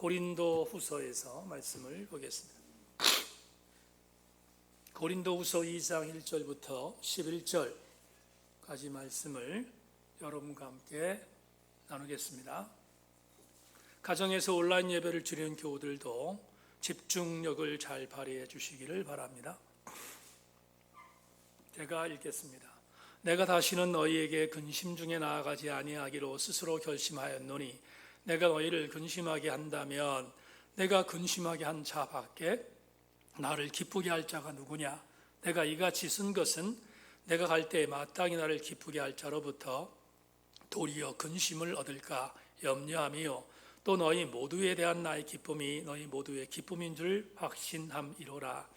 고린도후서에서 말씀을 보겠습니다. 고린도후서 2장 1절부터 11절까지 말씀을 여러분과 함께 나누겠습니다. 가정에서 온라인 예배를 드리는 교우들도 집중력을 잘 발휘해 주시기를 바랍니다. 제가 읽겠습니다. 내가 다시는 너희에게 근심 중에 나아가지 아니하기로 스스로 결심하였노니 내가 너희를 근심하게 한다면 내가 근심하게 한 자 밖에 나를 기쁘게 할 자가 누구냐? 내가 이같이 쓴 것은 내가 갈 때에 마땅히 나를 기쁘게 할 자로부터 도리어 근심을 얻을까 염려함이요 또 너희 모두에 대한 나의 기쁨이 너희 모두의 기쁨인 줄 확신함이로라.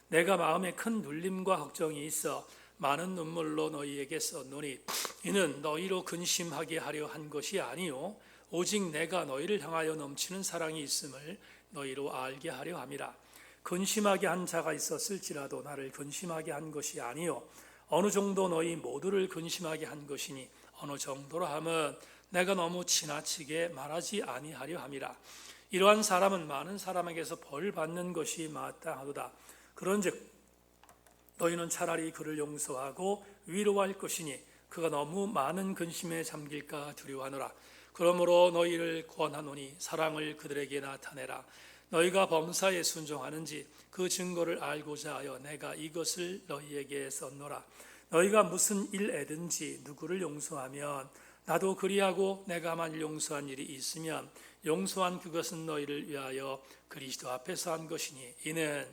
내가 마음에 큰 눌림과 걱정이 있어 많은 눈물로 너희에게 썼노니 이는 너희로 근심하게 하려 한 것이 아니요 오직 내가 너희를 향하여 넘치는 사랑이 있음을 너희로 알게 하려 함이라. 근심하게 한 자가 있었을지라도 나를 근심하게 한 것이 아니요 어느 정도 너희 모두를 근심하게 한 것이니 어느 정도로 하면 내가 너무 지나치게 말하지 아니하려 함이라. 이러한 사람은 많은 사람에게서 벌 받는 것이 마땅하도다. 그런즉 너희는 차라리 그를 용서하고 위로할 것이니 그가 너무 많은 근심에 잠길까 두려워하노라. 그러므로 너희를 권하노니 사랑을 그들에게 나타내라. 너희가 범사에 순종하는지 그 증거를 알고자 하여 내가 이것을 너희에게 썼노라. 너희가 무슨 일에든지 누구를 용서하면 나도 그리하고 내가 만일 용서한 일이 있으면 용서한 그것은 너희를 위하여 그리스도 앞에서 한 것이니 이는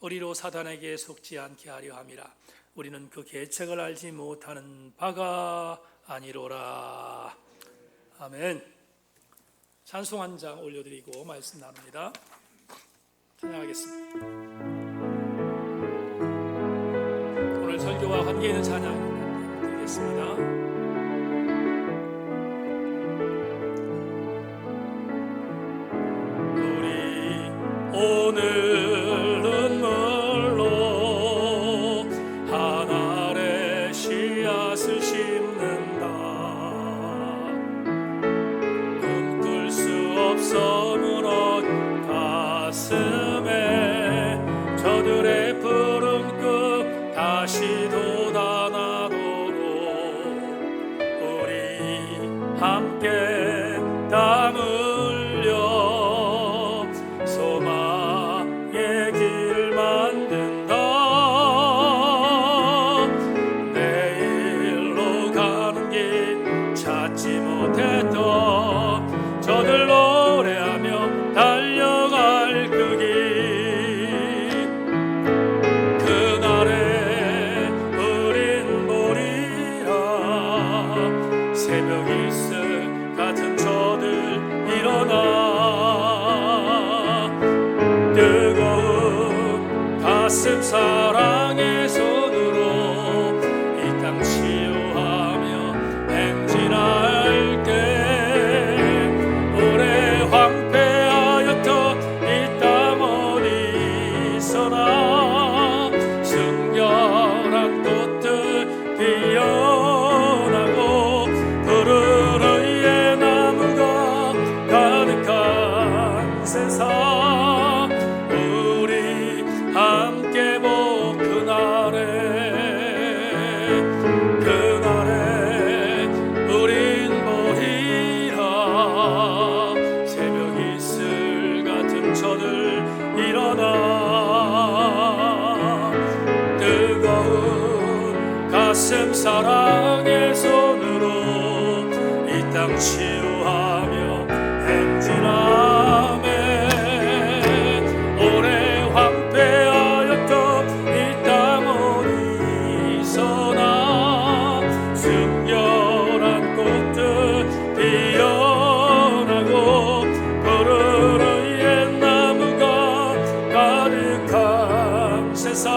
우리로 사단에게 속지 않게 하려 함이라. 우리는 그 계책을 알지 못하는 바가 아니로라. 아멘. 찬송 한 장 올려드리고 말씀 나눕니다. 찬양하겠습니다. 오늘 설교와 관계 있는 찬양 드리겠습니다. 우리 오늘은 물로 한 알의 씨앗을 심는다. 꿈꿀 수 없어 무너진 가슴에 저들의 푸른 끝 다시 돋아나도록 우리 함께 땀 흘려 소망의 길 만든다. 내일로 가는 길 찾지 못했던 저들 노래하며 달려갈 그 길. 그날에 우린 보리라. 새벽 이슬 같은 저들 일어나 뜨거운 가슴 사랑의 손으로 이 땅 치유하며 행진할 때 오래 황폐하였던 이 땅 어디서나 순결한 꽃들 피어나고 푸른 의의 나무가 가득한 세상 우리 함께 복 그날에 우린 보리라. 새벽 이슬 같은 저들 일어나 뜨거운 가슴 사랑의 손으로 이 땅 치유하며 행진하며 오래 황폐하였던 이 땅 어디서나 순결한 꽃들 피어나고 푸른 의의 나무가 가득한 세상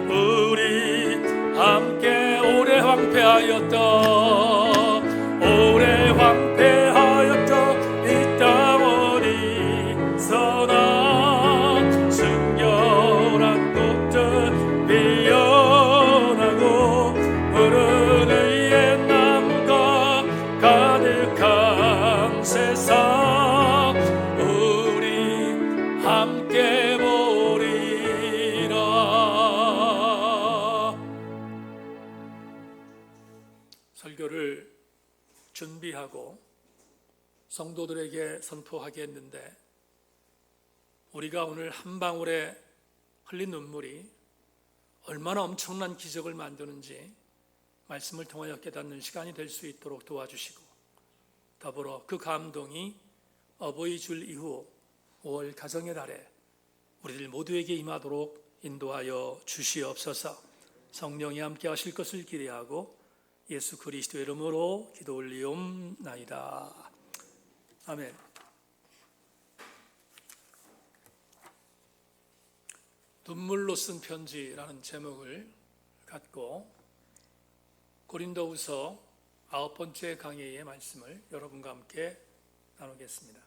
우리 함께 오래 황폐하였던 오래 성도들에게 선포하게 했는데 우리가 오늘 한 방울에 흘린 눈물이 얼마나 엄청난 기적을 만드는지 말씀을 통하여 깨닫는 시간이 될 수 있도록 도와주시고, 더불어 그 감동이 어버이 줄 이후 5월 가정의 달에 우리들 모두에게 임하도록 인도하여 주시옵소서. 성령이 함께 하실 것을 기대하고 예수 그리스도의 이름으로 기도 올리옵나이다. 아멘. 눈물로 쓴 편지라는 제목을 갖고 고린도후서 9번째 강해의 말씀을 여러분과 함께 나누겠습니다.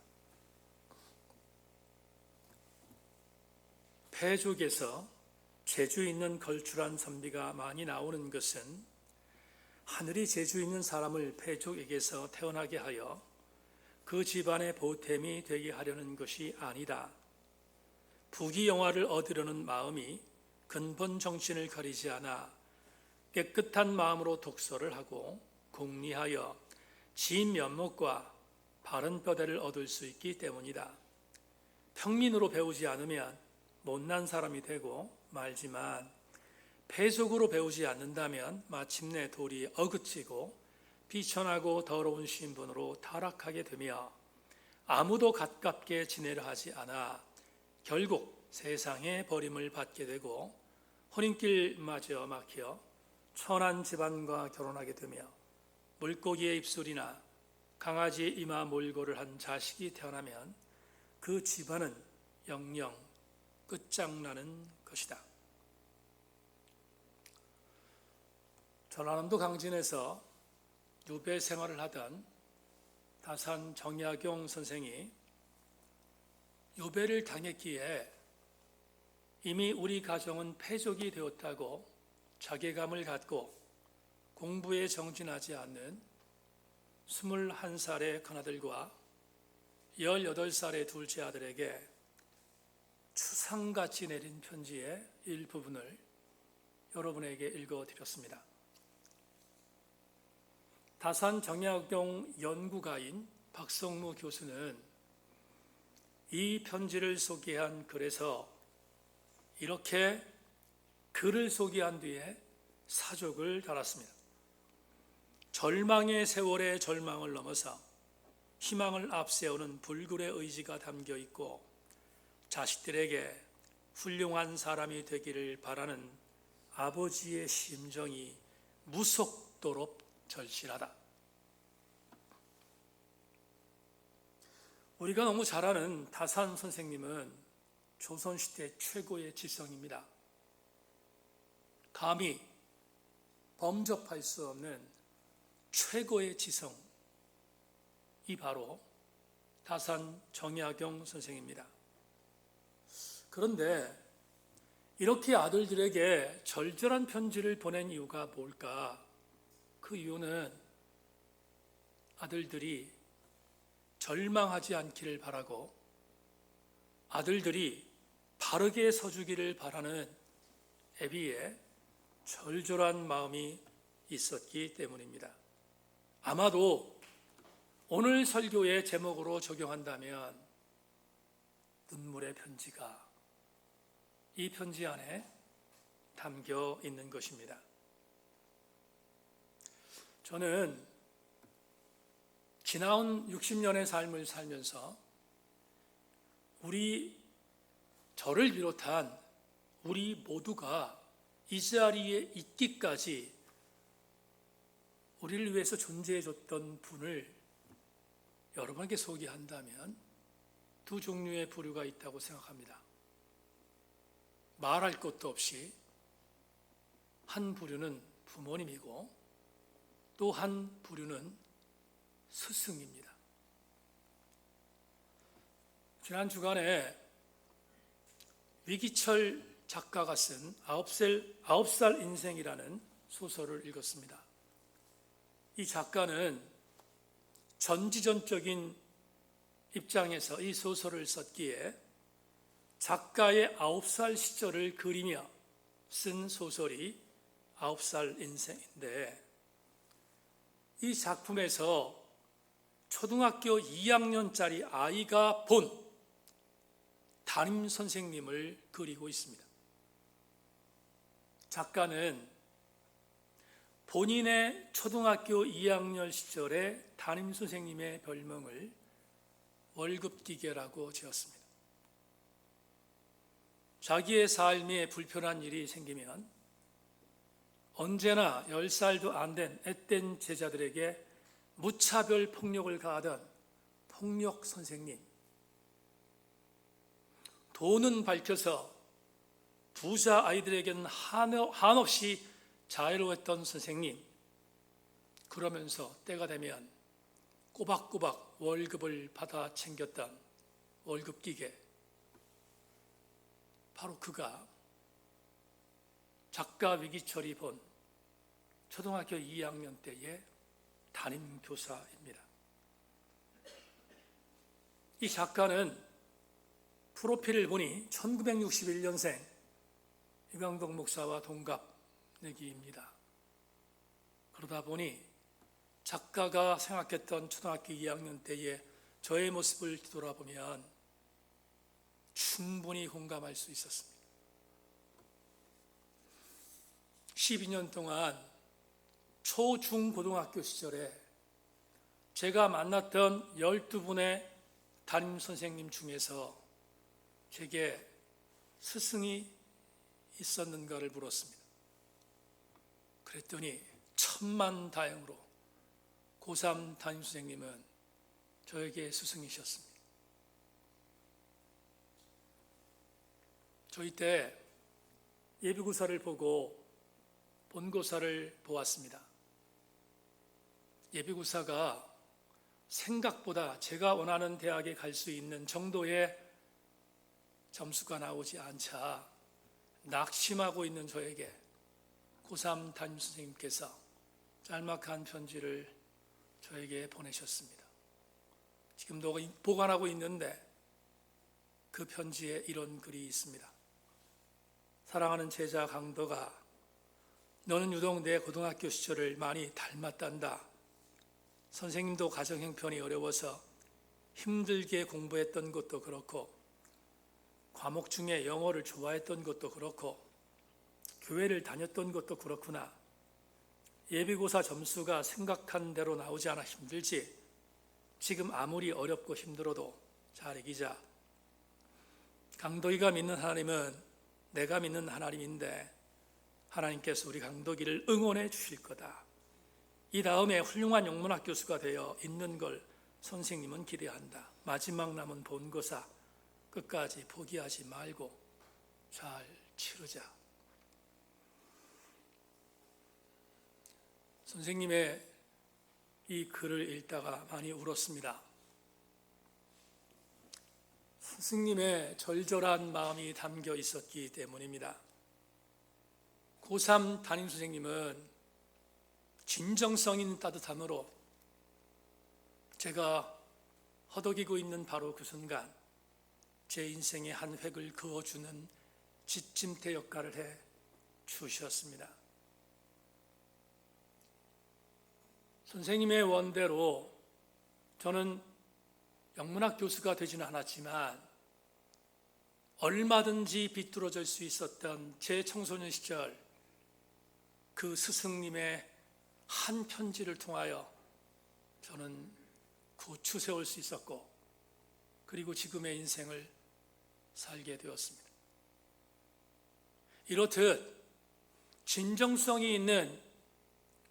패족에서 재주 있는 걸출한 선비가 많이 나오는 것은 하늘이 재주 있는 사람을 패족에게서 태어나게 하여 그 집안의 보탬이 되게 하려는 것이 아니다. 부귀영화를 얻으려는 마음이 근본 정신을 가리지 않아 깨끗한 마음으로 독서를 하고 궁리하여 진 면목과 바른 뼈대를 얻을 수 있기 때문이다. 평민으로 배우지 않으면 못난 사람이 되고 말지만 패속으로 배우지 않는다면 마침내 도리 어긋지고 비천하고 더러운 신분으로 타락하게 되며 아무도 가깝게 지내려 하지 않아 결국 세상에 버림을 받게 되고 혼인길마저 막혀 천한 집안과 결혼하게 되며 물고기의 입술이나 강아지의 이마 몰골을 한 자식이 태어나면 그 집안은 영영 끝장나는 것이다. 전라남도 강진에서 유배 생활을 하던 다산 정약용 선생이 유배를 당했기에 이미 우리 가정은 패족이 되었다고 자괴감을 갖고 공부에 정진하지 않는 21살의 큰아들과 18살의 둘째 아들에게 추상같이 내린 편지의 일부분을 여러분에게 읽어드렸습니다. 다산 정약용 연구가인 박성무 교수는 이 편지를 소개한 글에서 이렇게 글을 소개한 뒤에 사족을 달았습니다. 절망의 세월의 절망을 넘어서 희망을 앞세우는 불굴의 의지가 담겨 있고 자식들에게 훌륭한 사람이 되기를 바라는 아버지의 심정이 무속도록 절실하다. 우리가 너무 잘 아는 다산 선생님은 조선시대 최고의 지성입니다. 감히 범접할 수 없는 최고의 지성이 바로 다산 정약용 선생입니다. 그런데 이렇게 아들들에게 절절한 편지를 보낸 이유가 뭘까? 그 이유는 아들들이 절망하지 않기를 바라고 아들들이 바르게 서주기를 바라는 애비의 절절한 마음이 있었기 때문입니다. 아마도 오늘 설교의 제목으로 적용한다면 눈물의 편지가 이 편지 안에 담겨 있는 것입니다. 저는 지나온 60년의 삶을 살면서 저를 비롯한 우리 모두가 이 자리에 있기까지 우리를 위해서 존재해줬던 분을 여러분에게 소개한다면 두 종류의 부류가 있다고 생각합니다. 말할 것도 없이 한 부류는 부모님이고 또 한 부류는 스승입니다. 지난 주간에 위기철 작가가 쓴 9살 인생이라는 소설을 읽었습니다. 이 작가는 전지전적인 입장에서 이 소설을 썼기에 작가의 9살 시절을 그리며 쓴 소설이 9살 인생인데 이 작품에서 초등학교 2학년짜리 아이가 본 담임 선생님을 그리고 있습니다. 작가는 본인의 초등학교 2학년 시절의 담임 선생님의 별명을 월급기계라고 지었습니다. 자기의 삶에 불편한 일이 생기면 언제나 10살도 안 된 앳된 제자들에게 무차별 폭력을 가하던 폭력 선생님, 돈은 밝혀서 부자 아이들에게는 한없이 자애로웠던 선생님, 그러면서 때가 되면 꼬박꼬박 월급을 받아 챙겼던 월급기계, 바로 그가 작가 위기철이 본 초등학교 2학년 때의 담임 교사입니다. 이 작가는 프로필을 보니 1961년생 유광덕 목사와 동갑내기입니다. 그러다 보니 작가가 생각했던 초등학교 2학년 때의 저의 모습을 뒤돌아보면 충분히 공감할 수 있었습니다. 12년 동안 초, 중, 고등학교 시절에 제가 만났던 12분의 담임 선생님 중에서 제게 스승이 있었는가를 물었습니다. 그랬더니 천만다행으로 고3 담임 선생님은 저에게 스승이셨습니다. 저희 때 예비고사를 보고 본고사를 보았습니다. 예비고사가 생각보다 제가 원하는 대학에 갈 수 있는 정도의 점수가 나오지 않자 낙심하고 있는 저에게 고3 담임 선생님께서 짤막한 편지를 저에게 보내셨습니다. 지금도 보관하고 있는데 그 편지에 이런 글이 있습니다. 사랑하는 제자 강도가, 너는 유독 내 고등학교 시절을 많이 닮았단다. 선생님도 가정 형편이 어려워서 힘들게 공부했던 것도 그렇고, 과목 중에 영어를 좋아했던 것도 그렇고, 교회를 다녔던 것도 그렇구나. 예비고사 점수가 생각한 대로 나오지 않아 힘들지. 지금 아무리 어렵고 힘들어도 잘 이기자. 강도이가 믿는 하나님은 내가 믿는 하나님인데 하나님께서 우리 강도기를 응원해 주실 거다. 이 다음에 훌륭한 영문학 교수가 되어 있는 걸 선생님은 기대한다. 마지막 남은 본고사 끝까지 포기하지 말고 잘 치르자. 선생님의 이 글을 읽다가 많이 울었습니다. 스승님의 절절한 마음이 담겨 있었기 때문입니다. 고3 담임 선생님은 진정성 있는 따뜻함으로 제가 허덕이고 있는 바로 그 순간 제 인생의 한 획을 그어주는 지침대 역할을 해 주셨습니다. 선생님의 원대로 저는 영문학 교수가 되지는 않았지만 얼마든지 비뚤어질 수 있었던 제 청소년 시절 그 스승님의 한 편지를 통하여 저는 고추 세울 수 있었고, 그리고 지금의 인생을 살게 되었습니다. 이렇듯 진정성이 있는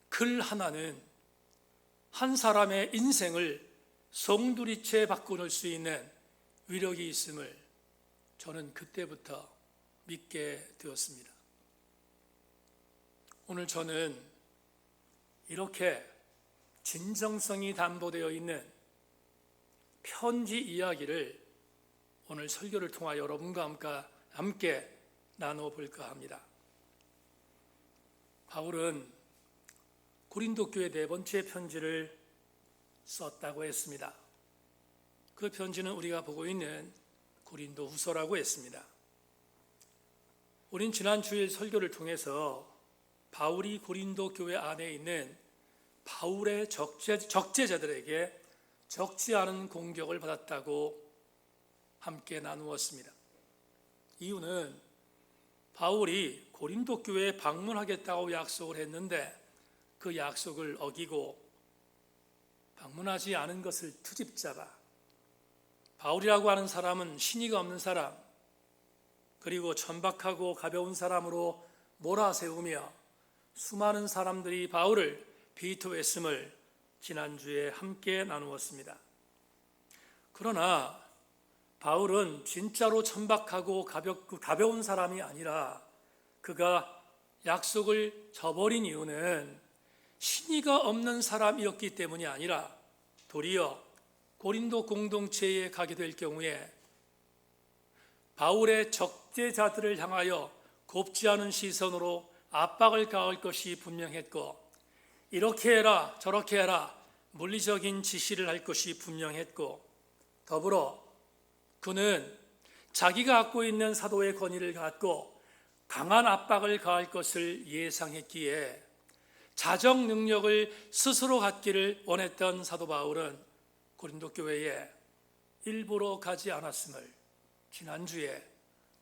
글 하나는 한 사람의 인생을 송두리째 바꿔놓을 수 있는 위력이 있음을 저는 그때부터 믿게 되었습니다. 오늘 저는 이렇게 진정성이 담보되어 있는 편지 이야기를 오늘 설교를 통하여 여러분과 함께 나눠볼까 합니다. 바울은 고린도 교회 4번째 편지를 썼다고 했습니다. 그 편지는 우리가 보고 있는 고린도 후서라고 했습니다. 우린 지난 주일 설교를 통해서 바울이 고린도 교회 안에 있는 바울의 적재자들에게 적지 않은 공격을 받았다고 함께 나누었습니다. 이유는 바울이 고린도 교회에 방문하겠다고 약속을 했는데 그 약속을 어기고 방문하지 않은 것을 트집잡아 바울이라고 하는 사람은 신의가 없는 사람, 그리고 천박하고 가벼운 사람으로 몰아세우며 수많은 사람들이 바울을 비토했음을 지난주에 함께 나누었습니다. 그러나 바울은 진짜로 천박하고 가벼운 사람이 아니라 그가 약속을 저버린 이유는 신의가 없는 사람이었기 때문이 아니라 도리어 고린도 공동체에 가게 될 경우에 바울의 적대자들을 향하여 곱지 않은 시선으로 압박을 가할 것이 분명했고, 이렇게 해라 저렇게 해라 물리적인 지시를 할 것이 분명했고, 더불어 그는 자기가 갖고 있는 사도의 권위를 갖고 강한 압박을 가할 것을 예상했기에 자정 능력을 스스로 갖기를 원했던 사도 바울은 고린도 교회에 일부러 가지 않았음을 지난주에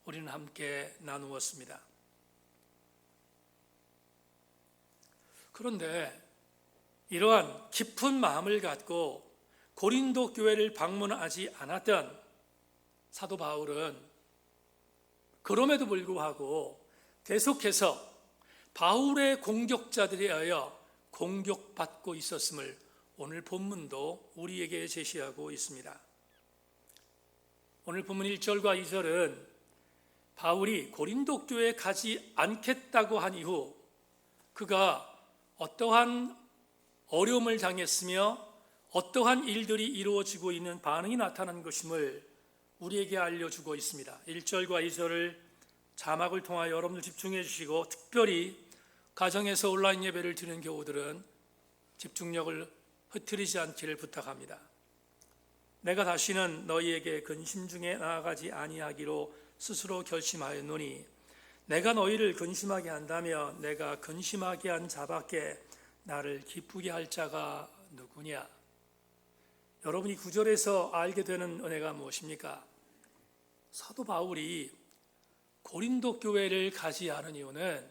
우리는 함께 나누었습니다. 그런데 이러한 깊은 마음을 갖고 고린도 교회를 방문하지 않았던 사도 바울은 그럼에도 불구하고 계속해서 바울의 공격자들에 의하여 공격받고 있었음을 오늘 본문도 우리에게 제시하고 있습니다. 오늘 본문 1절과 2절은 바울이 고린도 교회에 가지 않겠다고 한 이후 그가 어떠한 어려움을 당했으며 어떠한 일들이 이루어지고 있는 반응이 나타난 것임을 우리에게 알려주고 있습니다. 1절과 2절을 자막을 통하여 여러분들 집중해 주시고, 특별히 가정에서 온라인 예배를 드리는 교우들은 집중력을 흐트리지 않기를 부탁합니다. 내가 다시는 너희에게 근심 중에 나아가지 아니하기로 스스로 결심하였노니 내가 너희를 근심하게 한다면 내가 근심하게 한 자밖에 나를 기쁘게 할 자가 누구냐. 여러분이 9절에서 알게 되는 은혜가 무엇입니까? 사도 바울이 고린도 교회를 가지 않은 이유는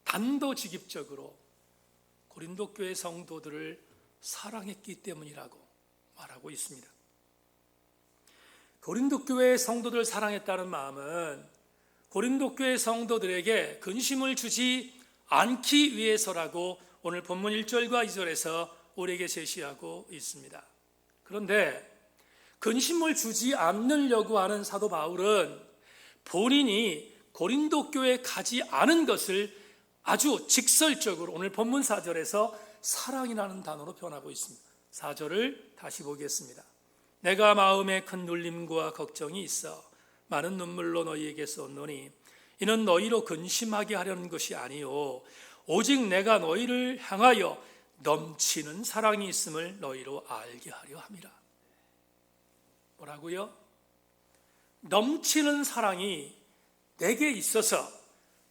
단도직입적으로 고린도 교회 성도들을 사랑했기 때문이라고 말하고 있습니다. 고린도 교회의 성도들을 사랑했다는 마음은 고린도 교회 성도들에게 근심을 주지 않기 위해서라고 오늘 본문 1절과 2절에서 우리에게 제시하고 있습니다. 그런데 근심을 주지 않으려고 하는 사도 바울은 본인이 고린도 교회에 가지 않은 것을 아주 직설적으로 오늘 본문 4절에서 사랑이라는 단어로 표현하고 있습니다. 4절을 다시 보겠습니다. 내가 마음에 큰 눌림과 걱정이 있어 많은 눈물로 너희에게 쏟노니 이는 너희로 근심하게 하려는 것이 아니요 오직 내가 너희를 향하여 넘치는 사랑이 있음을 너희로 알게 하려 함이라. 뭐라고요? 넘치는 사랑이 내게 있어서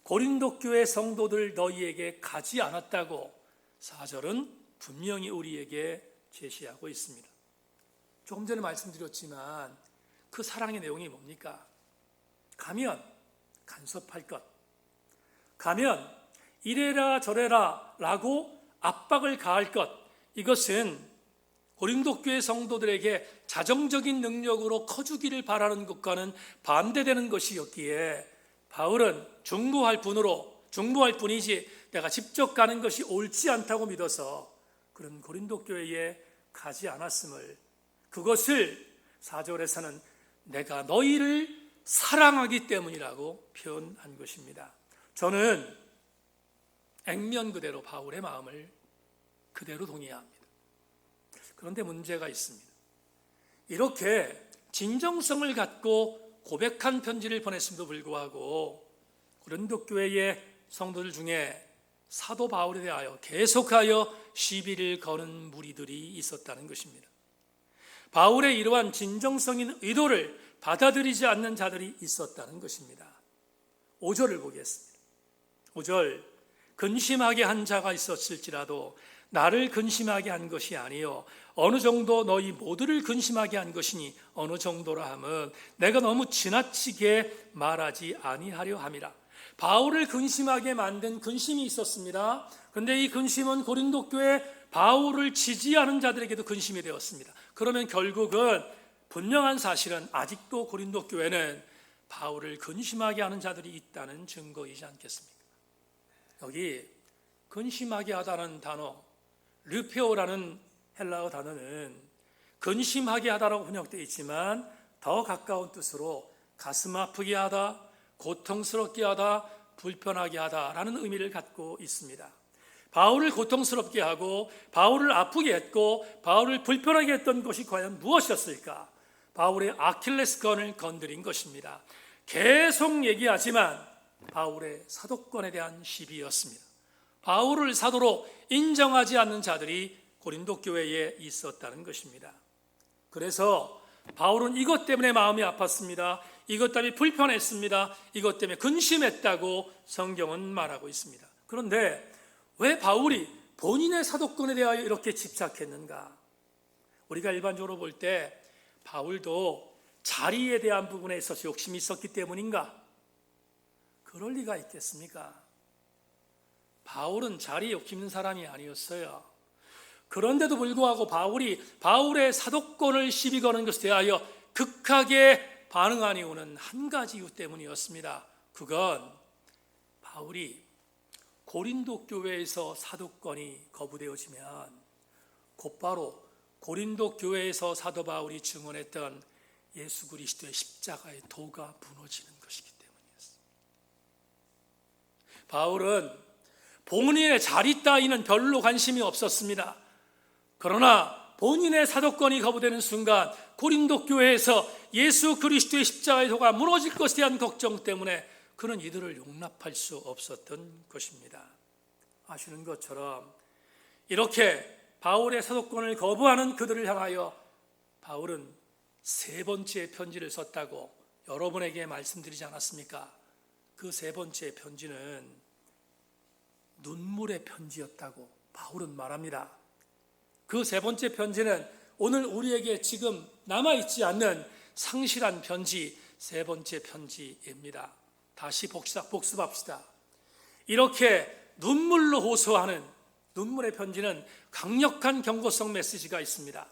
고린도 교회 성도들 너희에게 가지 않았다고 4절은 분명히 우리에게 제시하고 있습니다. 조금 전에 말씀드렸지만 그 사랑의 내용이 뭡니까? 가면 간섭할 것, 가면 이래라 저래라 라고 압박을 가할 것, 이것은 고린도 교회 성도들에게 자정적인 능력으로 커주기를 바라는 것과는 반대되는 것이었기에 바울은 중보할 뿐이지 내가 직접 가는 것이 옳지 않다고 믿어서 그런 고린도 교회에 가지 않았음을, 그것을 4절에서는 내가 너희를 사랑하기 때문이라고 표현한 것입니다. 저는 액면 그대로 바울의 마음을 그대로 동의합니다. 그런데 문제가 있습니다. 이렇게 진정성을 갖고 고백한 편지를 보냈음에도 불구하고 고린도 교회의 성도들 중에 사도 바울에 대하여 계속하여 시비를 거는 무리들이 있었다는 것입니다. 바울의 이러한 진정성 있는 의도를 받아들이지 않는 자들이 있었다는 것입니다. 5절을 보겠습니다. 5절, 근심하게 한 자가 있었을지라도 나를 근심하게 한 것이 아니요 어느 정도 너희 모두를 근심하게 한 것이니 어느 정도라 함은 내가 너무 지나치게 말하지 아니하려 함이라. 바울을 근심하게 만든 근심이 있었습니다. 그런데 이 근심은 고린도 교회 바울을 지지하는 자들에게도 근심이 되었습니다. 그러면 결국은 분명한 사실은 아직도 고린도 교회는 바울을 근심하게 하는 자들이 있다는 증거이지 않겠습니까? 여기 근심하게 하다는 단어, 르페오라는 헬라어 단어는 근심하게 하다라고 번역되어 있지만 더 가까운 뜻으로 가슴 아프게 하다, 고통스럽게 하다, 불편하게 하다라는 의미를 갖고 있습니다. 바울을 고통스럽게 하고 바울을 아프게 했고 바울을 불편하게 했던 것이 과연 무엇이었을까? 바울의 아킬레스건을 건드린 것입니다. 계속 얘기하지만 바울의 사도권에 대한 시비였습니다. 바울을 사도로 인정하지 않는 자들이 고린도 교회에 있었다는 것입니다. 그래서 바울은 이것 때문에 마음이 아팠습니다. 이것 때문에 불편했습니다. 이것 때문에 근심했다고 성경은 말하고 있습니다. 그런데 왜 바울이 본인의 사도권에 대하여 이렇게 집착했는가? 우리가 일반적으로 볼 때 바울도 자리에 대한 부분에 있어서 욕심이 있었기 때문인가? 그럴 리가 있겠습니까? 바울은 자리에 욕심 있는 사람이 아니었어요. 그런데도 불구하고 바울의 사도권을 시비 거는 것에 대하여 극하게 반응한 이유는 한 가지 이유 때문이었습니다. 그건 바울이 고린도 교회에서 사도권이 거부되어지면 곧바로 고린도 교회에서 사도 바울이 증언했던 예수 그리스도의 십자가의 도가 무너지는 것이기 때문이었습니다. 바울은 본인의 자리 따위는 별로 관심이 없었습니다. 그러나 본인의 사도권이 거부되는 순간 고린도 교회에서 예수 그리스도의 십자가의 도가 무너질 것에 대한 걱정 때문에 그는 이들을 용납할 수 없었던 것입니다. 아시는 것처럼 이렇게 바울의 사도권을 거부하는 그들을 향하여 바울은 세 번째 편지를 썼다고 여러분에게 말씀드리지 않았습니까? 그 세 번째 편지는 눈물의 편지였다고 바울은 말합니다. 그 세 번째 편지는 오늘 우리에게 지금 남아있지 않는 상실한 편지, 세 번째 편지입니다. 다시 복습합시다. 이렇게 눈물로 호소하는 눈물의 편지는 강력한 경고성 메시지가 있습니다.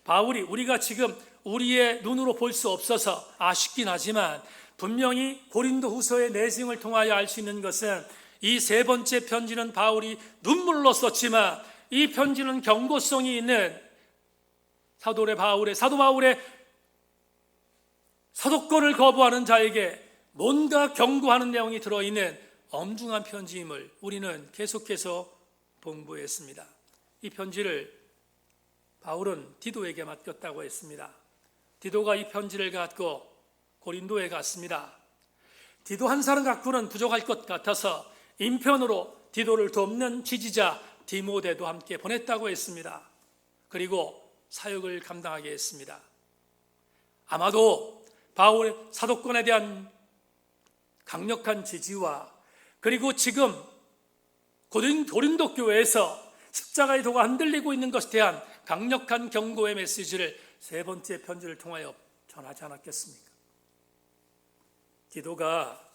바울이 우리가 지금 우리의 눈으로 볼 수 없어서 아쉽긴 하지만 분명히 고린도 후서의 내용을 통하여 알 수 있는 것은 이 세 번째 편지는 바울이 눈물로 썼지만 이 편지는 경고성이 있는 사도 바울의 사도권을 거부하는 자에게 뭔가 경고하는 내용이 들어있는 엄중한 편지임을 우리는 계속해서 공부했습니다. 이 편지를 바울은 디도에게 맡겼다고 했습니다. 디도가 이 편지를 갖고 고린도에 갔습니다. 디도 한 사람 갖고는 부족할 것 같아서 인편으로 디도를 돕는 지지자 디모데도 함께 보냈다고 했습니다. 그리고 사역을 감당하게 했습니다. 아마도 바울의 사도권에 대한 강력한 지지와 그리고 지금 고린도 교회에서 십자가의 도가 흔들리고 있는 것에 대한 강력한 경고의 메시지를 세 번째 편지를 통하여 전하지 않았겠습니까? 디도가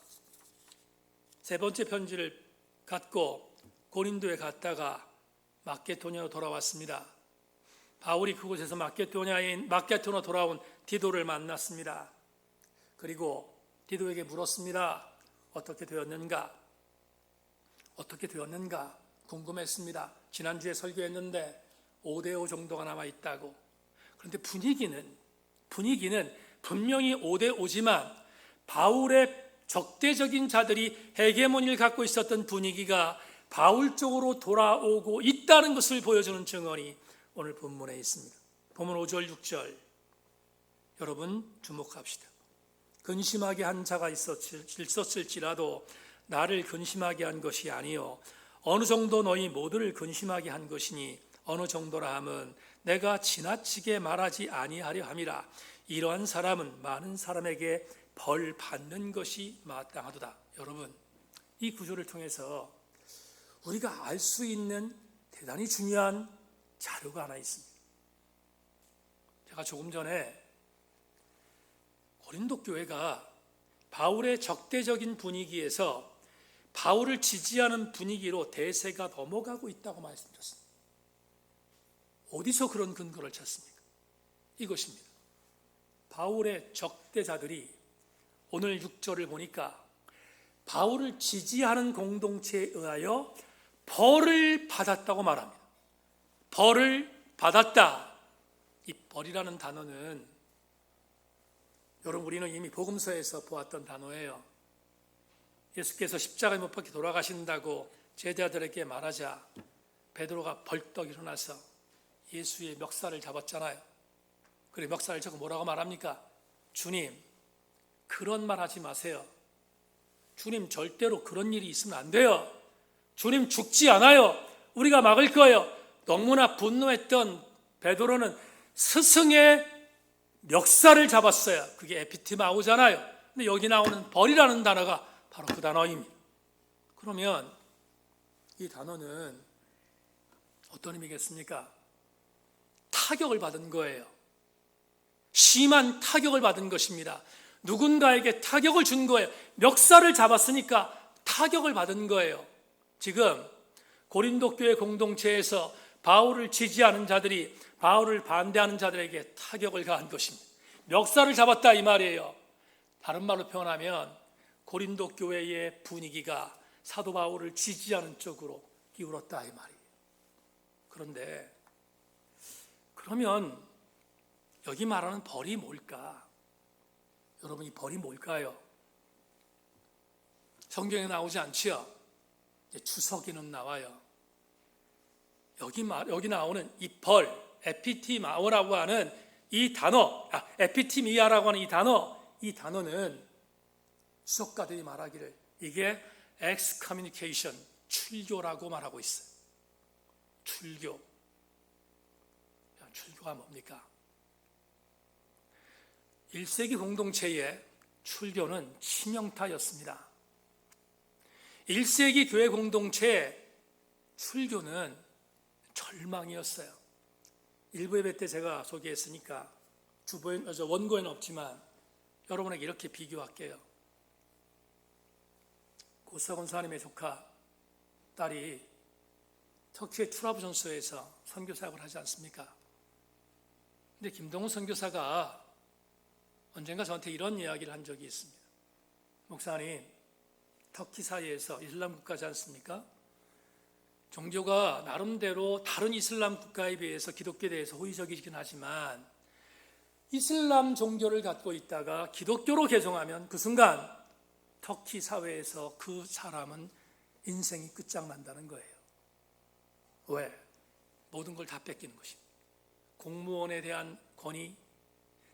세 번째 편지를 갖고 고린도에 갔다가 마케도냐로 돌아왔습니다. 바울이 그곳에서 마케도냐로 돌아온 디도를 만났습니다. 그리고 디도에게 물었습니다. 어떻게 되었는가 궁금했습니다. 지난주에 설교했는데 5대5 정도가 남아있다고. 그런데 분위기는 분명히 5대5지만 바울의 적대적인 자들이 헤게모니를 갖고 있었던 분위기가 바울 쪽으로 돌아오고 있다는 것을 보여주는 증언이 오늘 본문에 있습니다. 본문 5절 6절 여러분 주목합시다. 근심하게 한 자가 있었을지라도 나를 근심하게 한 것이 아니요 어느 정도 너희 모두를 근심하게 한 것이니 어느 정도라 함은 내가 지나치게 말하지 아니하려 함이라. 이러한 사람은 많은 사람에게 벌 받는 것이 마땅하도다. 여러분 이 구조를 통해서 우리가 알 수 있는 대단히 중요한 자료가 하나 있습니다. 제가 조금 전에 고린도 교회가 바울의 적대적인 분위기에서 바울을 지지하는 분위기로 대세가 넘어가고 있다고 말씀드렸습니다. 어디서 그런 근거를 찾습니까? 이것입니다. 바울의 적대자들이 오늘 6절을 보니까 바울을 지지하는 공동체에 의하여 벌을 받았다고 말합니다. 벌을 받았다. 이 벌이라는 단어는 여러분 우리는 이미 복음서에서 보았던 단어예요. 예수께서 십자가에 못 박혀 돌아가신다고 제자들에게 말하자 베드로가 벌떡 일어나서 예수의 멱살을 잡았잖아요. 그래 멱살을 잡고 뭐라고 말합니까? 주님, 그런 말 하지 마세요. 주님, 절대로 그런 일이 있으면 안 돼요. 주님, 죽지 않아요. 우리가 막을 거예요. 너무나 분노했던 베드로는 스승의 멱살을 잡았어요. 그게 에피티마우잖아요. 근데 여기 나오는 벌이라는 단어가 바로 그 단어입니다. 그러면 이 단어는 어떤 의미겠습니까? 타격을 받은 거예요. 심한 타격을 받은 것입니다. 누군가에게 타격을 준 거예요. 멱살을 잡았으니까 타격을 받은 거예요. 지금 고린도 교회 공동체에서 바울을 지지하는 자들이 바울을 반대하는 자들에게 타격을 가한 것입니다. 멱살을 잡았다 이 말이에요. 다른 말로 표현하면 고린도 교회의 분위기가 사도 바울을 지지하는 쪽으로 기울었다 이 말이에요. 그런데 그러면 여기 말하는 벌이 뭘까? 여러분 이 벌이 뭘까요? 성경에 나오지 않지요? 주석에는 나와요. 여기 나오는 이 벌, 에피티마오라고 하는 이 단어, 에피티미아라고 하는 이 단어는 수석가들이 말하기를 이게 엑스커뮤니케이션, 출교라고 말하고 있어요. 출교. 출교가 뭡니까? 1세기 공동체의 출교는 치명타였습니다. 1세기 교회 공동체의 출교는 절망이었어요. 일부 예배 때 제가 소개했으니까 원고에는 없지만 여러분에게 이렇게 비교할게요. 고석원 사님의 조카 딸이 터키의 트라브존스에서 선교 사역을 하지 않습니까? 근데 김동훈 선교사가 언젠가 저한테 이런 이야기를 한 적이 있습니다. 목사님, 터키 사이에서 이슬람 국가지 않습니까? 종교가 나름대로 다른 이슬람 국가에 비해서 기독교에 대해서 호의적이긴 하지만 이슬람 종교를 갖고 있다가 기독교로 개종하면 그 순간 터키 사회에서 그 사람은 인생이 끝장난다는 거예요. 왜? 모든 걸 다 뺏기는 것입니다. 공무원에 대한 권위,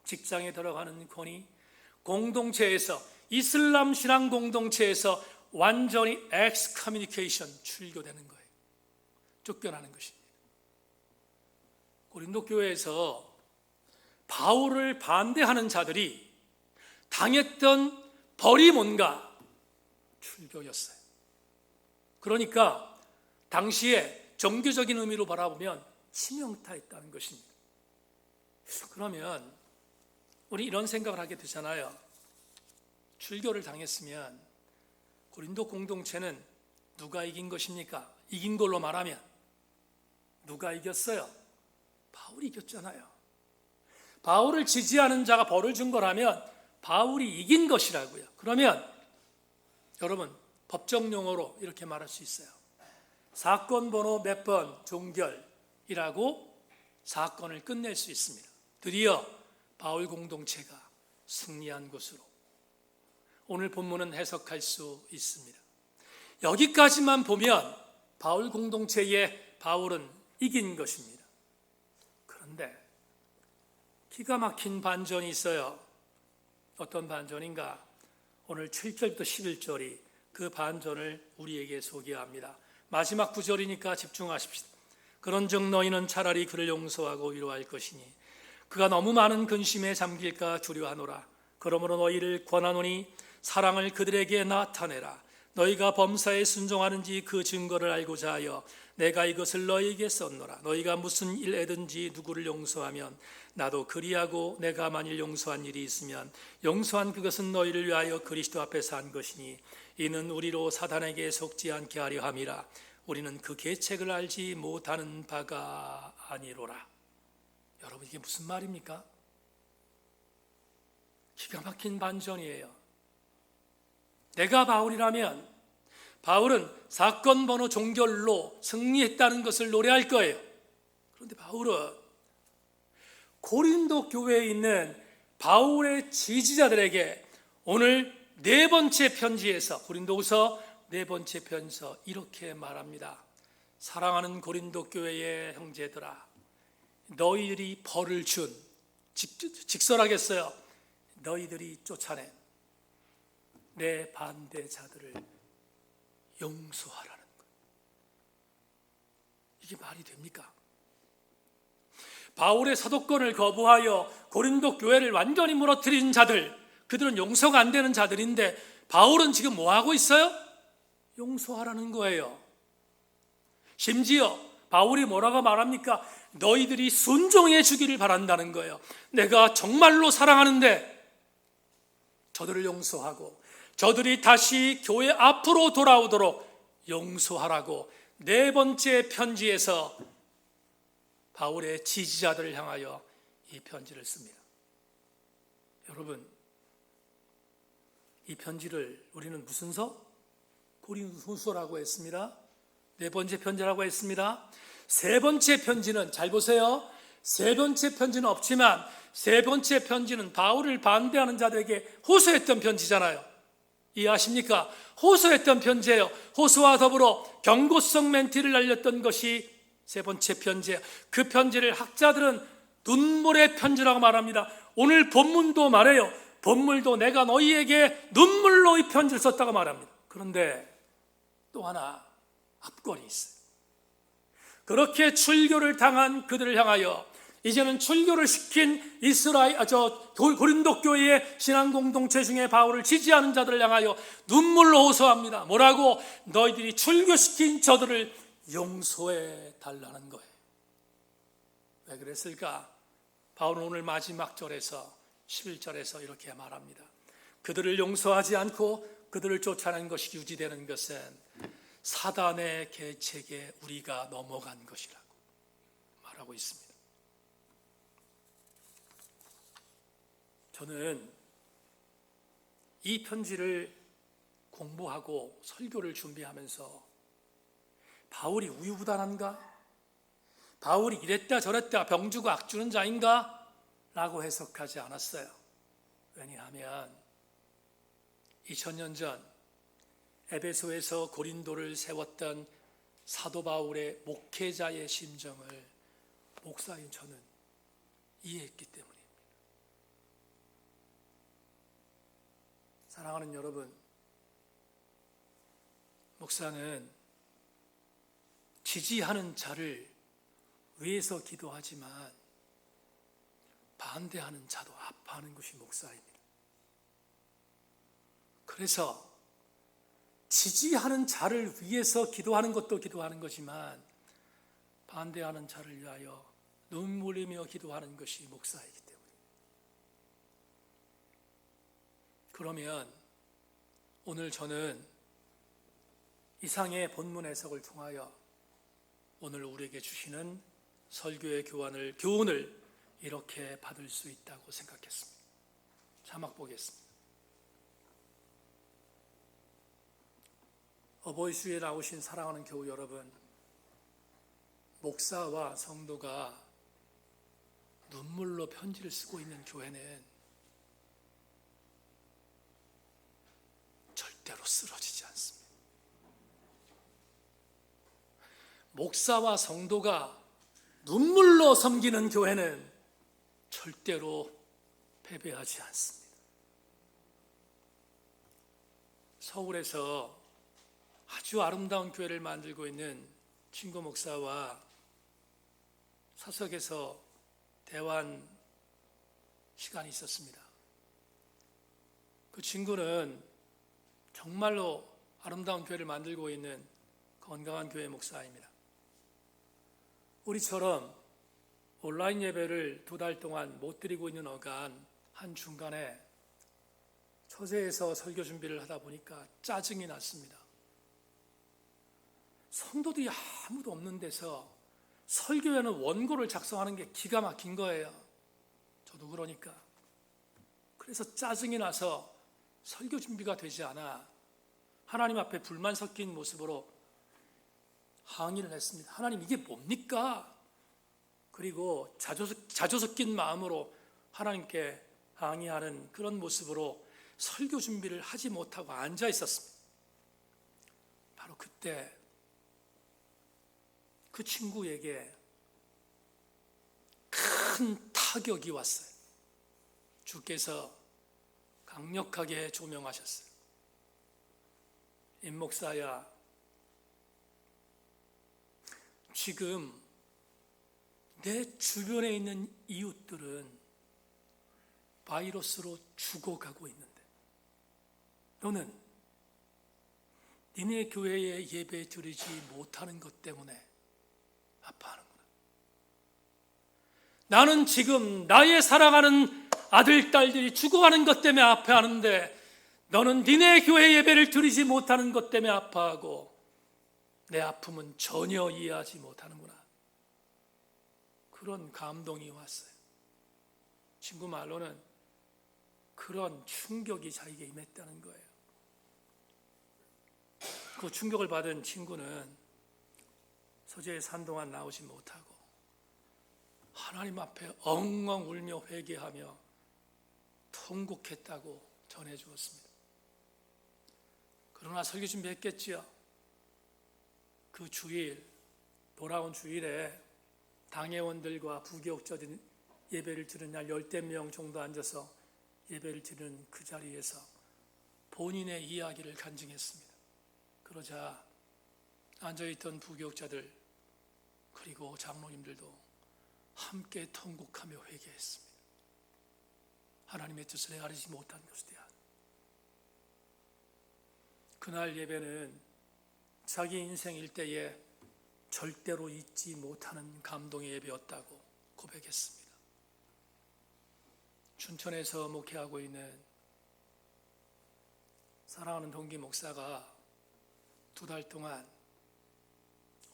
직장에 들어가는 권위, 공동체에서 이슬람 신앙 공동체에서 완전히 엑스커뮤니케이션, 출교되는 거예요. 쫓겨나는 것입니다. 고린도 교회에서 바울을 반대하는 자들이 당했던 벌이 뭔가? 출교였어요. 그러니까 당시에 종교적인 의미로 바라보면 치명타였다는 것입니다. 그러면 우리 이런 생각을 하게 되잖아요. 출교를 당했으면 고린도 공동체는 누가 이긴 것입니까? 이긴 걸로 말하면 누가 이겼어요? 바울이 이겼잖아요. 바울을 지지하는 자가 벌을 준 거라면 바울이 이긴 것이라고요. 그러면 여러분 법정 용어로 이렇게 말할 수 있어요. 사건 번호 몇 번 종결이라고 사건을 끝낼 수 있습니다. 드디어 바울 공동체가 승리한 것으로 오늘 본문은 해석할 수 있습니다. 여기까지만 보면 바울 공동체의 바울은 이긴 것입니다. 그런데 기가 막힌 반전이 있어요. 어떤 반전인가? 오늘 7절부터 11절이 그 반전을 우리에게 소개합니다. 마지막 구절이니까 집중하십시다. 그런즉 너희는 차라리 그를 용서하고 위로할 것이니 그가 너무 많은 근심에 잠길까 두려워하노라. 그러므로 너희를 권하노니 사랑을 그들에게 나타내라. 너희가 범사에 순종하는지 그 증거를 알고자 하여 내가 이것을 너희에게 썼노라. 너희가 무슨 일 애든지 누구를 용서하면 나도 그리하고 내가 만일 용서한 일이 있으면 용서한 그것은 너희를 위하여 그리스도 앞에서 한 것이니 이는 우리로 사단에게 속지 않게 하려 함이라. 우리는 그 계책을 알지 못하는 바가 아니로라. 여러분, 이게 무슨 말입니까? 기가 막힌 반전이에요. 내가 바울이라면 바울은 사건 번호 종결로 승리했다는 것을 노래할 거예요. 그런데 바울은 고린도 교회에 있는 바울의 지지자들에게 오늘 네 번째 편지에서, 고린도후서 네 번째 편지에서 이렇게 말합니다. 사랑하는 고린도 교회의 형제들아, 너희들이 벌을 준, 직설하겠어요, 너희들이 쫓아낸 내 반대자들을 용서하라는 것. 이게 말이 됩니까? 바울의 사도권을 거부하여 고린도 교회를 완전히 무너뜨린 자들, 그들은 용서가 안 되는 자들인데 바울은 지금 뭐 하고 있어요? 용서하라는 거예요. 심지어 바울이 뭐라고 말합니까? 너희들이 순종해 주기를 바란다는 거예요. 내가 정말로 사랑하는데 저들을 용서하고 저들이 다시 교회 앞으로 돌아오도록 용서하라고 네 번째 편지에서 바울의 지지자들을 향하여 이 편지를 씁니다. 여러분, 이 편지를 우리는 무슨 서? 고린도후서라고 했습니다. 네 번째 편지라고 했습니다. 세 번째 편지는, 잘 보세요, 세 번째 편지는 없지만 세 번째 편지는 바울을 반대하는 자들에게 호소했던 편지잖아요. 이해하십니까? 호소했던 편지예요. 호소와 더불어 경고성 멘트를 날렸던 것이 세 번째 편지예요. 그 편지를 학자들은 눈물의 편지라고 말합니다. 오늘 본문도 말해요. 본문도 내가 너희에게 눈물로 이 편지를 썼다고 말합니다. 그런데 또 하나 앞걸이 있어요. 그렇게 출교를 당한 그들을 향하여 이제는 출교를 시킨 고린도 교회의 신앙 공동체 중에 바울을 지지하는 자들을 향하여 눈물로 호소합니다. 뭐라고? 너희들이 출교시킨 저들을 용서해 달라는 거예요. 왜 그랬을까? 바울은 오늘 마지막 절에서 11절에서 이렇게 말합니다. 그들을 용서하지 않고 그들을 쫓아낸 것이 유지되는 것은 사단의 계책에 우리가 넘어간 것이라고 말하고 있습니다. 저는 이 편지를 공부하고 설교를 준비하면서 바울이 우유부단한가? 바울이 이랬다 저랬다 병주고 악주는 자인가? 라고 해석하지 않았어요. 왜냐하면 2000년 전 에베소에서 고린도를 세웠던 사도 바울의 목회자의 심정을 목사인 저는 이해했기 때문입니다. 사랑하는 여러분, 목사는 지지하는 자를 위해서 기도하지만 반대하는 자도 아파하는 것이 목사입니다. 그래서 지지하는 자를 위해서 기도하는 것도 기도하는 거지만 반대하는 자를 위하여 눈물 흘리며 기도하는 것이 목사이기 때문입니다. 그러면 오늘 저는 이상의 본문 해석을 통하여 오늘 우리에게 주시는 설교의 교훈을 이렇게 받을 수 있다고 생각했습니다. 자막 보겠습니다. 어버이주에 나오신 사랑하는 교우 여러분, 목사와 성도가 눈물로 편지를 쓰고 있는 교회는 절대로 쓰러지지 않습니다. 목사와 성도가 눈물로 섬기는 교회는 절대로 패배하지 않습니다. 서울에서 아주 아름다운 교회를 만들고 있는 친구 목사와 사석에서 대화한 시간이 있었습니다. 그 친구는 정말로 아름다운 교회를 만들고 있는 건강한 교회 목사입니다. 우리처럼 온라인 예배를 2달 동안 못 드리고 있는 어간 한중간에 처제에서 설교 준비를 하다 보니까 짜증이 났습니다. 성도들이 아무도 없는 데서 설교에는 원고를 작성하는 게 기가 막힌 거예요. 저도 그러니까. 그래서 짜증이 나서 설교 준비가 되지 않아 하나님 앞에 불만 섞인 모습으로 항의를 했습니다. 하나님, 이게 뭡니까? 그리고 자조 섞인 마음으로 하나님께 항의하는 그런 모습으로 설교 준비를 하지 못하고 앉아 있었습니다. 바로 그때 그 친구에게 큰 타격이 왔어요. 주께서 강력하게 조명하셨어요. 임 목사야, 지금 내 주변에 있는 이웃들은 바이러스로 죽어가고 있는데 너는 니네 교회에 예배 드리지 못하는 것 때문에 아파하는구나. 나는 지금 나의 사랑하는 아들, 딸들이 죽어가는 것 때문에 아파하는데 너는 니네 교회 예배를 드리지 못하는 것 때문에 아파하고 내 아픔은 전혀 이해하지 못하는구나. 그런 감동이 왔어요. 친구 말로는 그런 충격이 자기에게 임했다는 거예요. 그 충격을 받은 친구는 서재에서 한동안 나오지 못하고 하나님 앞에 엉엉 울며 회개하며 통곡했다고 전해주었습니다. 그러나 설교 준비했겠지요. 그 주일, 돌아온 주일에 당회원들과 부교육자들 예배를 드리는 날 10명 정도 앉아서 예배를 드리는 그 자리에서 본인의 이야기를 간증했습니다. 그러자 앉아있던 부교육자들 그리고 장로님들도 함께 통곡하며 회개했습니다. 하나님의 뜻을 헤아리지 못한 것에 대한 그날 예배는 자기 인생 일대에 절대로 잊지 못하는 감동의 예배였다고 고백했습니다. 춘천에서 목회하고 있는 사랑하는 동기 목사가 2달 동안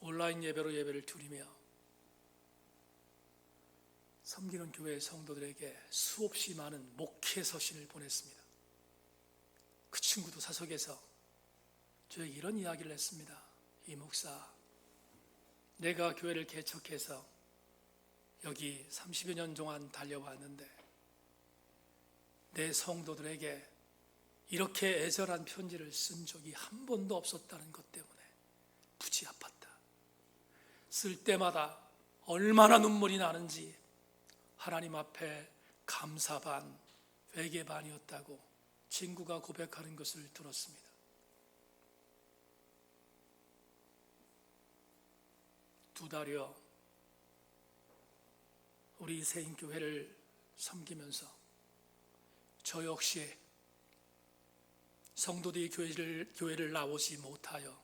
온라인 예배로 예배를 드리며 섬기는 교회 성도들에게 수없이 많은 목회 서신을 보냈습니다. 그 친구도 사석에서 저에게 이런 이야기를 했습니다. 이 목사, 내가 교회를 개척해서 여기 30여 년 동안 달려왔는데 내 성도들에게 이렇게 애절한 편지를 쓴 적이 한 번도 없었다는 것 때문에 부지 아팠다. 쓸 때마다 얼마나 눈물이 나는지 하나님 앞에 감사 반, 회개 반이었다고 친구가 고백하는 것을 들었습니다. 2달여 우리 세인교회를 섬기면서 저 역시 성도들이 교회를 나오지 못하여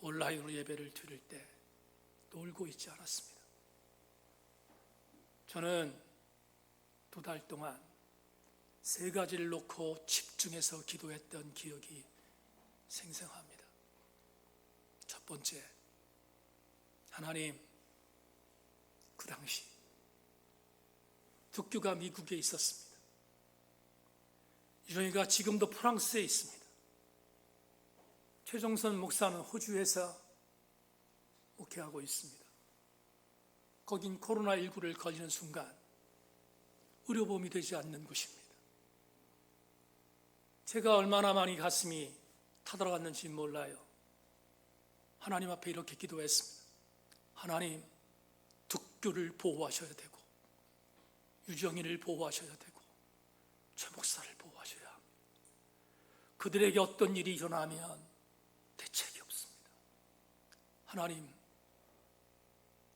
온라인으로 예배를 드릴 때 놀고 있지 않았습니다. 저는 2달 동안 3가지를 놓고 집중해서 기도했던 기억이 생생합니다. 첫 번째, 하나님, 그 당시 득규가 미국에 있었습니다. 유정이가 지금도 프랑스에 있습니다. 최종선 목사는 호주에서 목회하고 있습니다. 거긴 코로나19를 걸리는 순간 의료보험이 되지 않는 곳입니다. 제가 얼마나 많이 가슴이 타들어갔는지 몰라요. 하나님 앞에 이렇게 기도했습니다. 하나님, 득규를 보호하셔야 되고 유정이를 보호하셔야 되고 최 목사를 보호하셔야 합니다. 그들에게 어떤 일이 일어나면 대책이 없습니다. 하나님,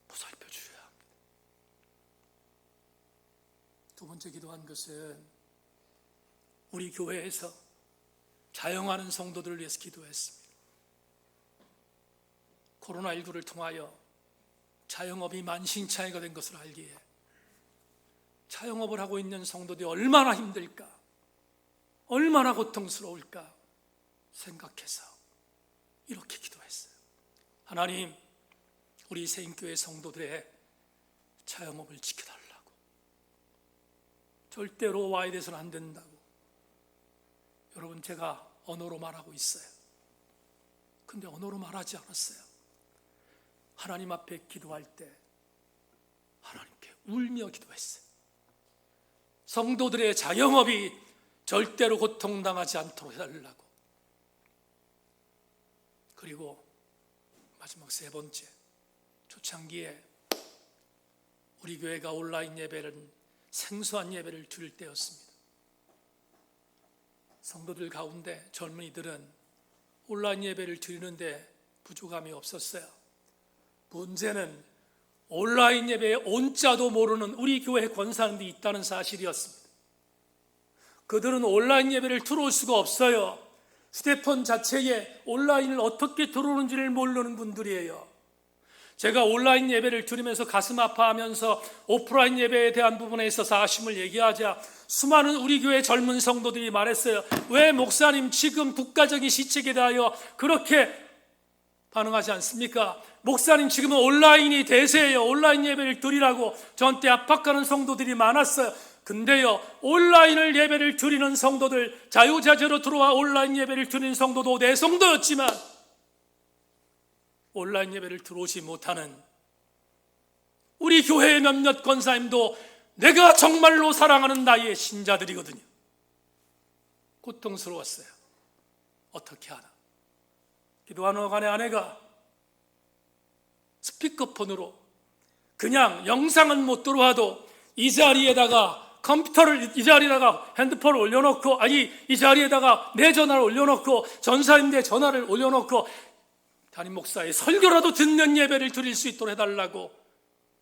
보살펴 주셔야 합니다. 2번째 기도한 것은 우리 교회에서 자영하는 성도들을 위해서 기도했습니다. 코로나19를 통하여 자영업이 만신창이가 된 것을 알기에 자영업을 하고 있는 성도들이 얼마나 힘들까, 얼마나 고통스러울까 생각해서 이렇게 기도했어요. 하나님, 우리 세인교회 성도들의 자영업을 지켜달라고. 절대로 와야 돼서는 안 된다고. 여러분, 제가 언어로 말하고 있어요. 근데 언어로 말하지 않았어요. 하나님 앞에 기도할 때 하나님께 울며 기도했어요. 성도들의 자영업이 절대로 고통당하지 않도록 해달라고. 그리고 마지막 세 번째, 초창기에 우리 교회가 온라인 예배는 생소한 예배를 드릴 때였습니다. 성도들 가운데 젊은이들은 온라인 예배를 드리는데 부족함이 없었어요. 문제는 온라인 예배에 온자도 모르는 우리 교회 권사님들이 있다는 사실이었습니다. 그들은 온라인 예배를 들어올 수가 없어요. 휴대폰 자체에 온라인을 어떻게 들어오는지를 모르는 분들이에요. 제가 온라인 예배를 드리면서 가슴 아파하면서 오프라인 예배에 대한 부분에 있어서 아쉬움을 얘기하자 수많은 우리 교회 젊은 성도들이 말했어요. 왜 목사님 지금 국가적인 시책에 대하여 그렇게 반응하지 않습니까? 목사님 지금은 온라인이 대세예요. 온라인 예배를 드리라고 저한테 압박하는 성도들이 많았어요. 근데요, 온라인을 예배를 드리는 성도들, 자유자재로 들어와 온라인 예배를 드리는 성도도 내 성도였지만 온라인 예배를 들어오지 못하는 우리 교회의 몇몇 권사님도 내가 정말로 사랑하는 나의 신자들이거든요. 고통스러웠어요. 어떻게 하나? 기도하는 간에 아내가 스피커폰으로 그냥 영상은 못 들어와도 이 자리에다가 컴퓨터를, 이 자리에다가 핸드폰을 올려놓고, 이 자리에다가 내 전화를 올려놓고, 전사님의 전화를 올려놓고 담임 목사의 설교라도 듣는 예배를 드릴 수 있도록 해달라고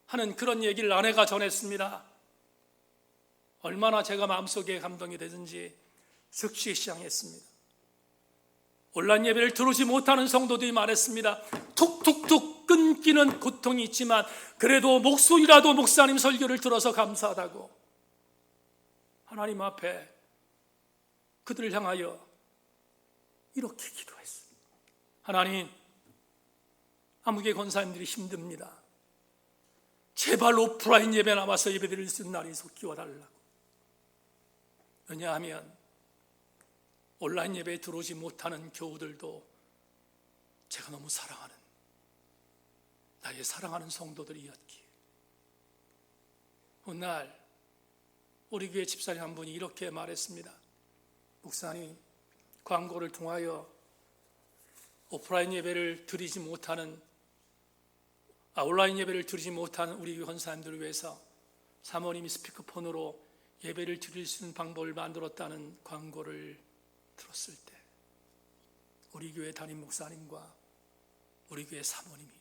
하는 그런 얘기를 아내가 전했습니다. 얼마나 제가 마음속에 감동이 되든지 즉시 시작했습니다. 온라인 예배를 들어오지 못하는 성도들이 말했습니다. 툭툭툭 끊기는 고통이 있지만 그래도 목소리라도 목사님 설교를 들어서 감사하다고 하나님 앞에 그들을 향하여 이렇게 기도했습니다. 하나님, 아무개 권사님들이 힘듭니다. 제발 오프라인 예배 나와서 예배드릴 수 있는 날이 속 끼워달라고. 왜냐하면 온라인 예배에 들어오지 못하는 교우들도 제가 너무 사랑하는 나의 사랑하는 성도들이었기에 어느 날 우리 교회 집사님 한 분이 이렇게 말했습니다. 목사님, 광고를 통하여 오프라인 예배를 드리지 못하는 온라인 예배를 드리지 못하는 우리 교회 권사님들을 위해서 사모님이 스피커폰으로 예배를 드릴 수 있는 방법을 만들었다는 광고를 들었을 때 우리 교회 담임 목사님과 우리 교회 사모님이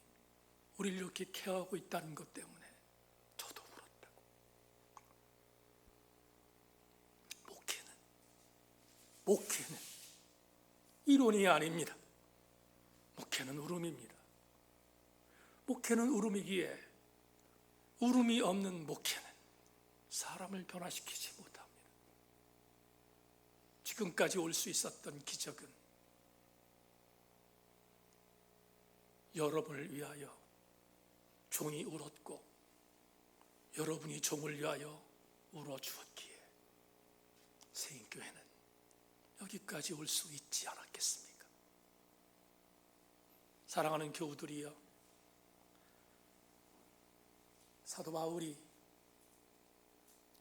우리를 이렇게 케어하고 있다는 것 때문에 저도 울었다고. 목회는 이론이 아닙니다. 목회는 울음입니다. 목회는 울음이기에 울음이 없는 목회는 사람을 변화시키지 못합니다. 지금까지 올 수 있었던 기적은 여러분을 위하여 종이 울었고 여러분이 종을 위하여 울어주었기에 세인교회는 여기까지 올 수 있지 않았겠습니까? 사랑하는 교우들이여, 사도 바울이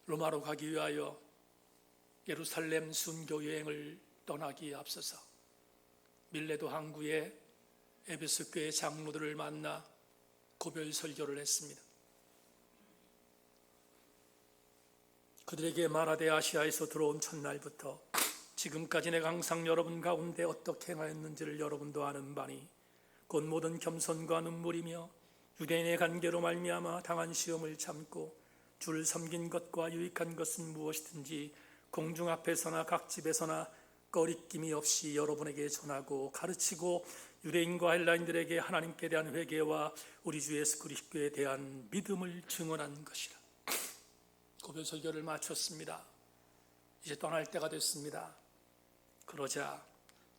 로마로 가기 위하여 예루살렘 순교 여행을 떠나기에 앞서서 밀레도 항구에 에베소 교회 장로들을 만나 고별 설교를 했습니다. 그들에게 말하되 아시아에서 들어온 첫날부터 지금까지 내가 항상 여러분 가운데 어떻게 행하였는지를 여러분도 아는 바니 곧 모든 겸손과 눈물이며 유대인의 관계로 말미암아 당한 시험을 참고 주를 섬긴 것과 유익한 것은 무엇이든지 공중 앞에서나 각 집에서나 꺼리낌이 없이 여러분에게 전하고 가르치고 유대인과 헬라인들에게 하나님께 대한 회개와 우리 주 예수 그리스도에 대한 믿음을 증언한 것이라. 고별 설교를 마쳤습니다. 이제 떠날 때가 됐습니다. 그러자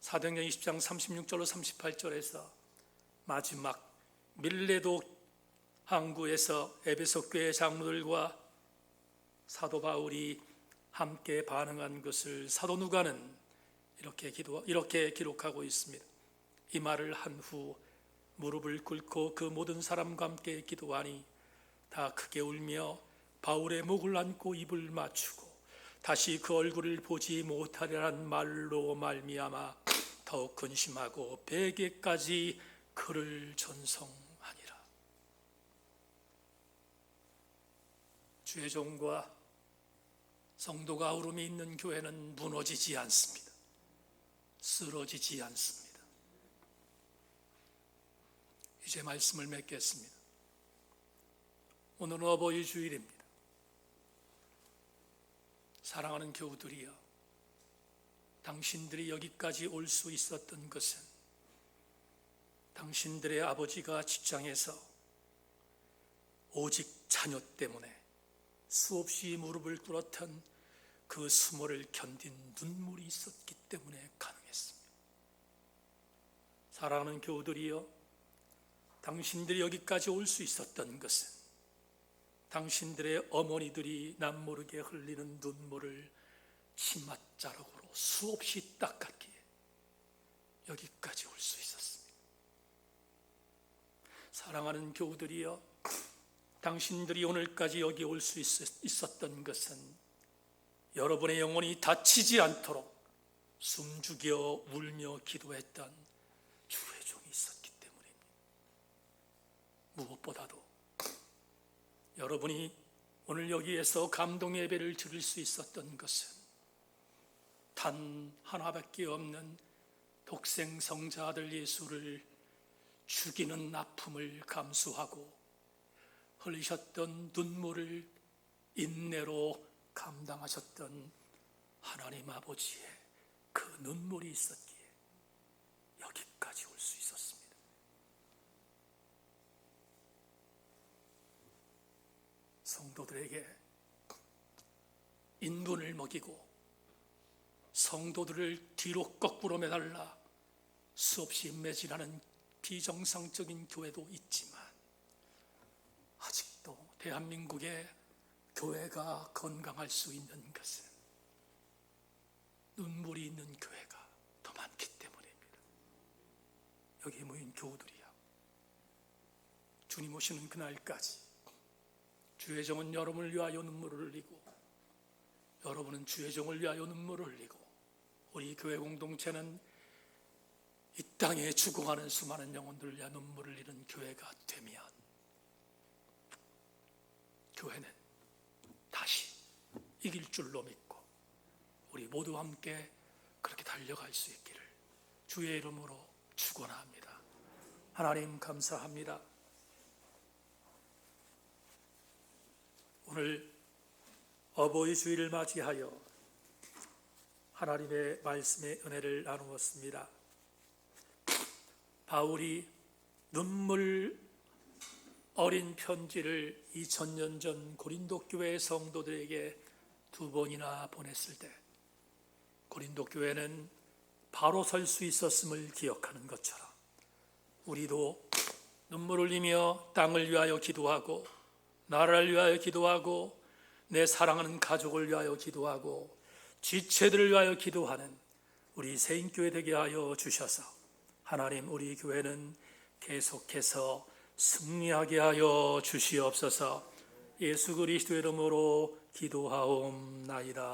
사도행전 20장 36절로 38절에서 마지막 밀레도 항구에서 에베소 교회 장로들과 사도 바울이 함께 반응한 것을 사도 누가는 이렇게 기록하고 있습니다. 이 말을 한 후 무릎을 꿇고 그 모든 사람과 함께 기도하니 다 크게 울며 바울의 목을 안고 입을 맞추고 다시 그 얼굴을 보지 못하리라는 말로 말미암아 더욱 근심하고 베개까지 그를 전송하니라. 주의 종과 성도가 울음이 있는 교회는 무너지지 않습니다. 쓰러지지 않습니다. 이제 말씀을 맺겠습니다. 오늘은 어버이 주일입니다. 사랑하는 교우들이여, 당신들이 여기까지 올 수 있었던 것은 당신들의 아버지가 직장에서 오직 자녀 때문에 수없이 무릎을 꿇었던 그 수모를 견딘 눈물이 있었기 때문에 가능했습니다. 사랑하는 교우들이여, 당신들이 여기까지 올 수 있었던 것은 당신들의 어머니들이 남모르게 흘리는 눈물을 치맛자락으로 수없이 닦았기에 여기까지 올 수 있었습니다. 사랑하는 교우들이여, 당신들이 오늘까지 여기 올 수 있었던 것은 여러분의 영혼이 다치지 않도록 숨죽여 울며 기도했던 주의 종이 있었기 때문입니다. 무엇보다도 여러분이 오늘 여기에서 감동 예배를 드릴 수 있었던 것은 단 하나밖에 없는 독생 성자 아들 예수를 죽이는 아픔을 감수하고 흘리셨던 눈물을 인내로 감당하셨던 하나님 아버지의 그 눈물이 있었기에 여기까지 올 수 있었습니다. 성도들에게 인분을 먹이고 성도들을 뒤로 거꾸로 매달라 수없이 매질하는 비정상적인 교회도 있지만 아직도 대한민국의 교회가 건강할 수 있는 것은 눈물이 있는 교회가 더 많기 때문입니다. 여기 모인 교우들이야, 주님 오시는 그날까지 주의 종은 여러분을 위하여 눈물을 흘리고 여러분은 주의 종을 위하여 눈물을 흘리고 우리 교회 공동체는 이 땅에 죽어가는 수많은 영혼들을 위하여 눈물을 흘리는 교회가 되면 교회는 다시 이길 줄로 믿고 우리 모두 함께 그렇게 달려갈 수 있기를 주의 이름으로 축원합니다. 하나님 감사합니다. 오늘 어버이 주일을 맞이하여 하나님의 말씀의 은혜를 나누었습니다. 바울이 눈물 어린 편지를 2000년 전 고린도 교회 성도들에게 2번이나 보냈을 때 고린도 교회는 바로 설 수 있었음을 기억하는 것처럼 우리도 눈물 흘리며 땅을 위하여 기도하고 나라를 위하여 기도하고 내 사랑하는 가족을 위하여 기도하고 지체들을 위하여 기도하는 우리 새인교회 되게 하여 주셔서 하나님 우리 교회는 계속해서 승리하게 하여 주시옵소서. 예수 그리스도의 이름으로 기도하옵나이다.